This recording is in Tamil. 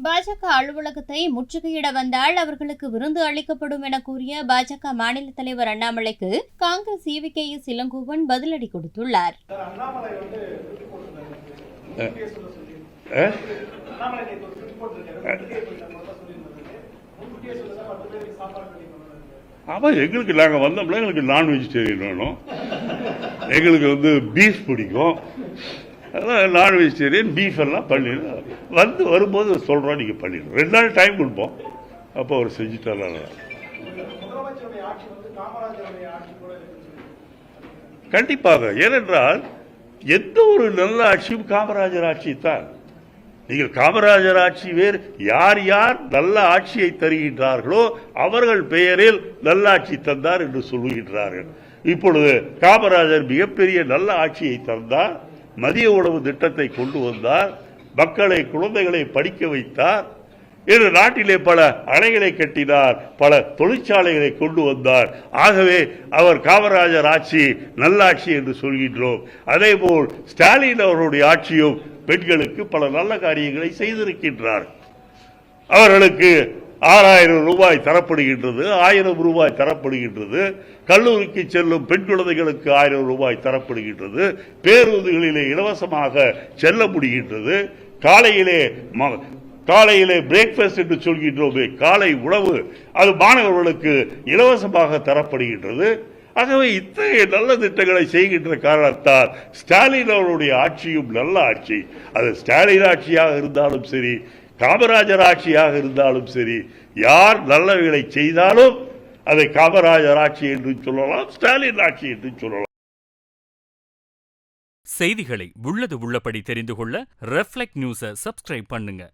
பாஜக அலுவலகத்தை முற்றுகையிட வந்தால் அவர்களுக்கு விருந்து அளிக்கப்படும் என கூறிய பாஜக மாநில தலைவர் அண்ணாமலைக்கு காங்கிரஸ் EVKS இளங்கோவன் பதிலடி கொடுத்துள்ளார். எங்களுக்கு நாங்கள் வந்தோம்ல, எங்களுக்கு நான் வெஜிடேரியன் வேணும், எங்களுக்கு பீஃப் பிடிக்கும், அதான் நான் வெஜிடேரியன் பீஃப் எல்லாம் பண்ணிடுறோம். வரும்போது சொல்கிறோம், நீங்கள் பண்ணிடுறோம். 2 நாள் டைம் கொடுப்போம், அப்போ அவர் செஞ்சுட்டாலும் கண்டிப்பாக. ஏனென்றால் எந்த ஒரு நல்ல ஆட்சியும் காமராஜர் ஆட்சி தான். நீங்கள் காமராஜர் ஆட்சி வேறு, யார் யார் நல்ல ஆட்சியை தருகின்றார்களோ அவர்கள் பெயரில் நல்லாட்சி தந்தார் என்று சொல்லுகின்றார்கள். இப்பொழுது காமராஜர் மிகப்பெரிய நல்ல ஆட்சியை தந்தார், மதிய உணவு திட்டத்தை கொண்டு வந்தார், மக்களை குழந்தைகளை படிக்க வைத்தார், இன்று நாட்டிலே பல அணைகளை கட்டினார், பல தொழிற்சாலைகளை கொண்டு வந்தார். ஆகவே அவர் காமராஜர் ஆட்சி நல்லாட்சி என்று சொல்கின்றோம். அதேபோல் ஸ்டாலின் அவருடைய ஆட்சியும் பெண்களுக்கு பல நல்ல காரியங்களை செய்திருக்கின்றார். அவர்களுக்கு 6000 ரூபாய் தரப்படுகின்றது, 1000 ரூபாய் தரப்படுகின்றது, கல்லூரிக்கு செல்லும் பெண் குழந்தைகளுக்கு 1000 ரூபாய் தரப்படுகின்றது, பேருந்துகளிலே இலவசமாக செல்ல முடிகின்றது, காலையிலே பிரேக்ஃபாஸ்ட் என்று சொல்கின்றோமே, காலை உணவு, அது மாணவர்களுக்கு இலவசமாக தரப்படுகின்றது. ஆகவே இத்தகைய நல்ல திட்டங்களை செய்கின்ற காரணத்தால் ஸ்டாலின் அவருடைய ஆட்சியும் நல்ல ஆட்சி. அது ஸ்டாலின் ஆட்சியாக இருந்தாலும் சரி, காமராஜர் ஆட்சியாக இருந்தாலும் சரி, யார் நல்லவைகளை செய்தாலும் அதை காமராஜர் ஆட்சி என்று சொல்லலாம், ஸ்டாலின் ஆட்சி என்று சொல்லலாம். செய்திகளை உள்ளது உள்ளபடி தெரிந்து கொள்ள ரெஃப்ளெக்ட் நியூஸை சப்ஸ்கிரைப் பண்ணுங்க.